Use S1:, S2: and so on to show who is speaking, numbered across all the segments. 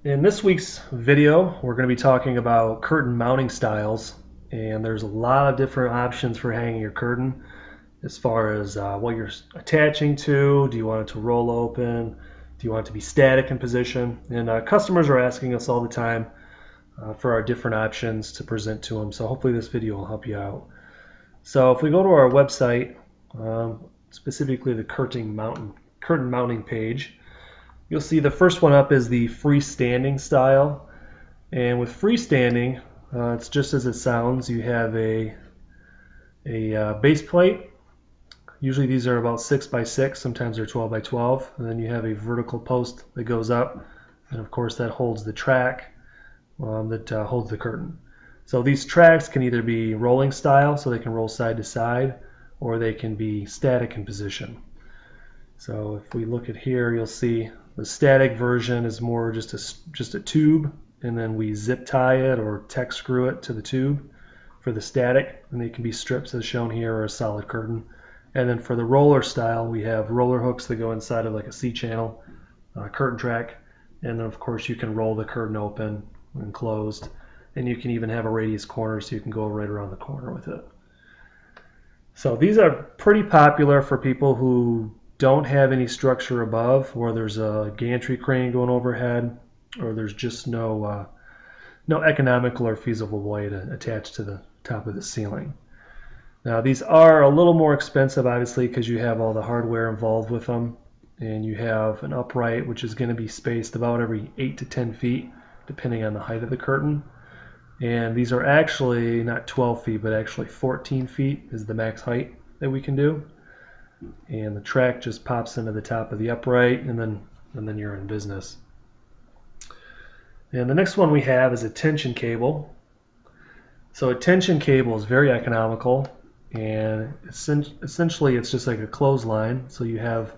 S1: In this week's video, we're going to be talking about curtain mounting styles, and there's a lot of different options for hanging your curtain as far as what you're attaching to. Do you want it to roll open? Do you want it to be static in position? And customers are asking us all the time for our different options to present to them, so hopefully this video will help you out. So if we go to our website, specifically the curtain mounting page, you'll see the first one up is the freestanding style. And with freestanding, it's just as it sounds. You have a base plate. Usually these are about 6 by 6, sometimes they're 12 by 12. And then you have a vertical post that goes up. And of course that holds the track that holds the curtain. So these tracks can either be rolling style, so they can roll side to side, or they can be static in position. So if we look at here, you'll see the static version is more just a tube, and then we zip tie it or tech screw it to the tube for the static, and they can be strips as shown here or a solid curtain. And then for the roller style, we have roller hooks that go inside of like a C-channel curtain track, and then of course you can roll the curtain open and closed, and you can even have a radius corner so you can go right around the corner with it. So these are pretty popular for people who don't have any structure above, or there's a gantry crane going overhead, or there's just no economical or feasible way to attach to the top of the ceiling. Now these are a little more expensive, obviously, because you have all the hardware involved with them, and you have an upright which is going to be spaced about every 8 to 10 feet depending on the height of the curtain. And these are actually not 12 feet, but actually 14 feet is the max height that we can do. And the track just pops into the top of the upright, and then you're in business. And the next one we have is a tension cable. So a tension cable is very economical, and essentially it's just like a clothesline. So you have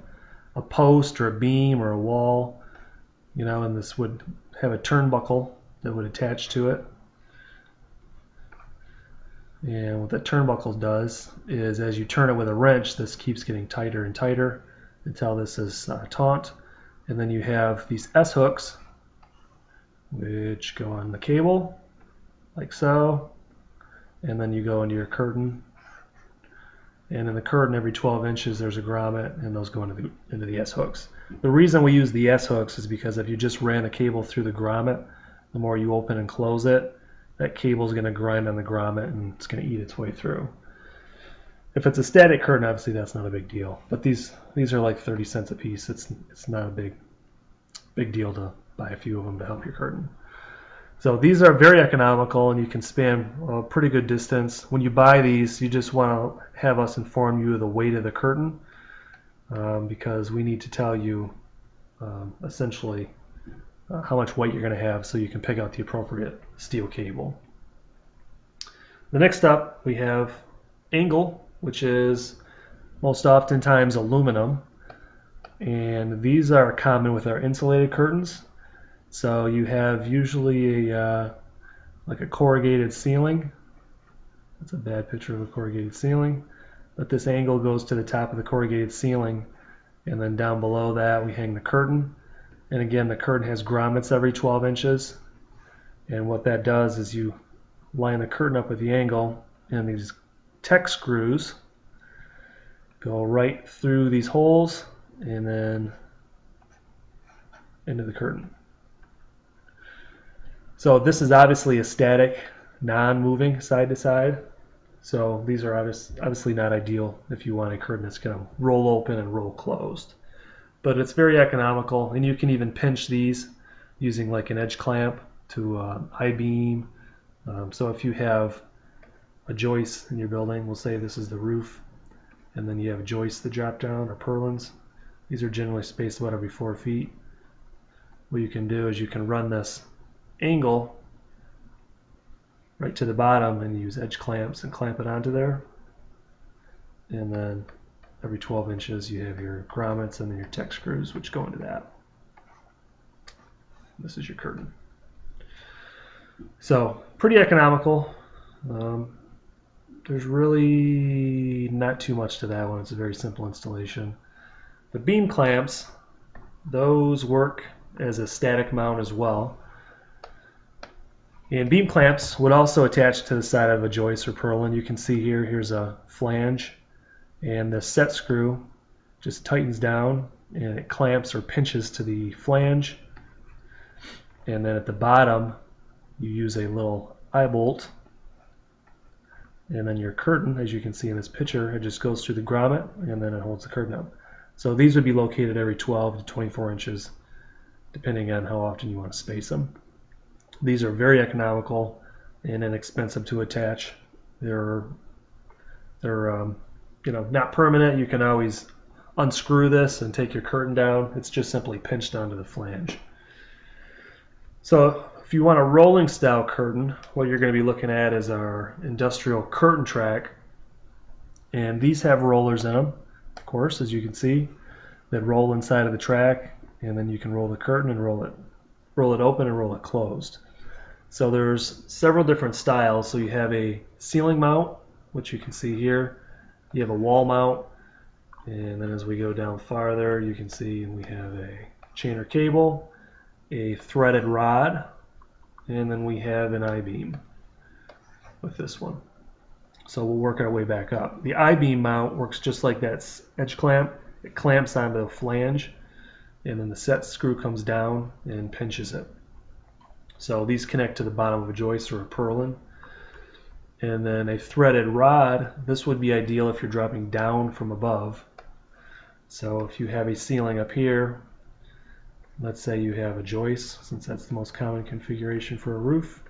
S1: a post or a beam or a wall, and this would have a turnbuckle that would attach to it. And what that turnbuckle does is, as you turn it with a wrench, this keeps getting tighter and tighter until this is taut. And then you have these S-hooks, which go on the cable, like so. And then you go into your curtain. And in the curtain, every 12 inches, there's a grommet, and those go into the S-hooks. The reason we use the S-hooks is because if you just ran a cable through the grommet, the more you open and close it, that cable is going to grind on the grommet and it's going to eat its way through. If it's a static curtain, obviously that's not a big deal. But these are like 30 cents a piece. It's not a big deal to buy a few of them to help your curtain. So these are very economical, and you can span a pretty good distance. When you buy these, you just want to have us inform you of the weight of the curtain, because we need to tell you essentially how much weight you're going to have so you can pick out the appropriate steel cable. The next up, we have angle, which is most oftentimes aluminum, and these are common with our insulated curtains. So you have usually like a corrugated ceiling. That's a bad picture of a corrugated ceiling, but this angle goes to the top of the corrugated ceiling, and then down below that we hang the curtain. And again, the curtain has grommets every 12 inches. And what that does is you line the curtain up with the angle, and these tech screws go right through these holes and then into the curtain. So this is obviously a static, non-moving side to side. So these are obviously not ideal if you want a curtain that's going to roll open and roll closed. But it's very economical, and you can even pinch these using like an edge clamp to I-beam. So if you have a joist in your building, we'll say this is the roof, and then you have joists that drop down, or purlins. These are generally spaced about every 4 feet. What you can do is you can run this angle right to the bottom and use edge clamps and clamp it onto there. And then every 12 inches you have your grommets and then your tech screws, which go into that. This is your curtain. So pretty economical. There's really not too much to that one. It's a very simple installation. The beam clamps, those work as a static mount as well. And beam clamps would also attach to the side of a joist or purlin. You can see here's a flange, and the set screw just tightens down and it clamps or pinches to the flange. And then at the bottom you use a little eye bolt, and then your curtain, as you can see in this picture, it just goes through the grommet and then it holds the curtain up. So these would be located every 12 to 24 inches depending on how often you want to space them. These are very economical and inexpensive to attach. They're not permanent. You can always unscrew this and take your curtain down. It's just simply pinched onto the flange. So if you want a rolling style curtain, what you're going to be looking at is our industrial curtain track. And these have rollers in them, of course, as you can see, that roll inside of the track, and then you can roll the curtain and roll it open and roll it closed. So there's several different styles. So you have a ceiling mount, which you can see here. You have a wall mount, and then as we go down farther, you can see we have a chainer cable, a threaded rod, and then we have an I-beam with this one. So we'll work our way back up. The I-beam mount works just like that edge clamp. It clamps onto the flange, and then the set screw comes down and pinches it. So these connect to the bottom of a joist or a purlin. And then a threaded rod, this would be ideal if you're dropping down from above. So if you have a ceiling up here, let's say you have a joist, since that's the most common configuration for a roof.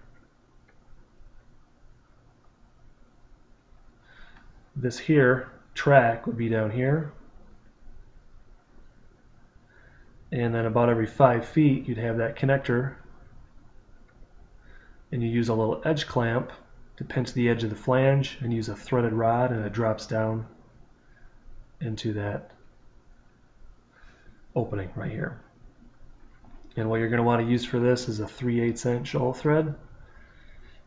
S1: This here track would be down here. And then about every 5 feet you'd have that connector, and you use a little edge clamp to pinch the edge of the flange and use a threaded rod, and it drops down into that opening right here. And what you're going to want to use for this is a 3/8 inch all thread,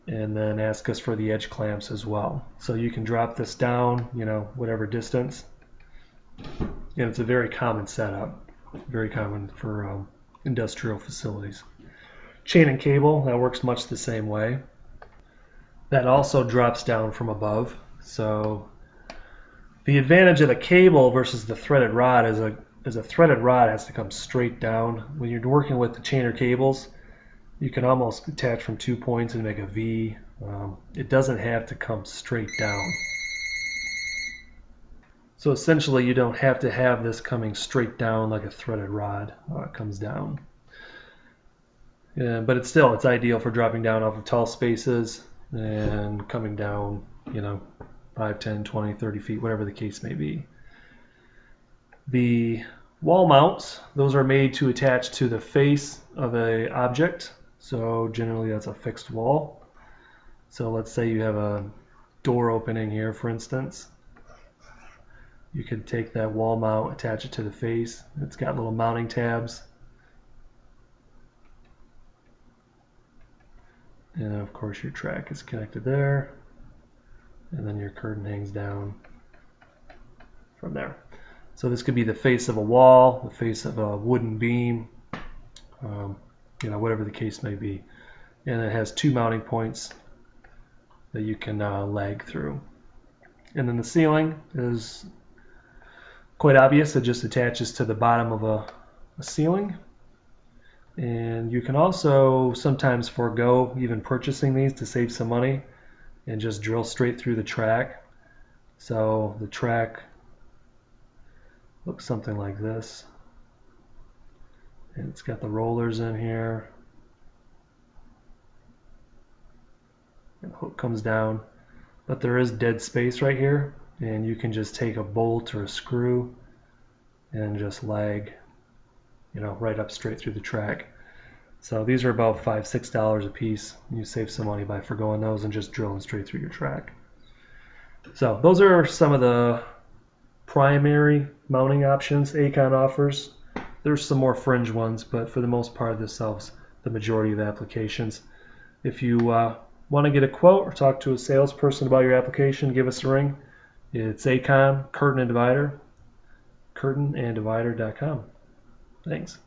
S1: and then ask us for the edge clamps as well. So you can drop this down, whatever distance. And it's a very common setup, very common for industrial facilities. Chain and cable, that works much the same way. That also drops down from above. So the advantage of the cable versus the threaded rod is a threaded rod has to come straight down. When you're working with the chainer cables, you can almost attach from 2 points and make a V. It doesn't have to come straight down. So essentially you don't have to have this coming straight down like a threaded rod comes down. But it's ideal for dropping down off of tall spaces and coming down, 5, 10, 20, 30 feet, whatever the case may be. The wall mounts, those are made to attach to the face of an object. So generally that's a fixed wall. So let's say you have a door opening here, for instance. You could take that wall mount, attach it to the face. It's got little mounting tabs. And then of course your track is connected there, and then your curtain hangs down from there. So this could be the face of a wall, the face of a wooden beam, whatever the case may be. And it has 2 mounting points that you can lag through. And then the ceiling is quite obvious. It just attaches to the bottom of a ceiling. And you can also sometimes forego even purchasing these to save some money and just drill straight through the track. So the track looks something like this. And it's got the rollers in here. And the hook comes down. But there is dead space right here. And you can just take a bolt or a screw and just lag right up straight through the track. So these are about $5, $6 a piece. You save some money by forgoing those and just drilling straight through your track. So those are some of the primary mounting options Acon offers. There's some more fringe ones, but for the most part this solves the majority of applications. If you want to get a quote or talk to a salesperson about your application, give us a ring. It's Acon Curtain and Divider, curtainanddivider.com. Thanks.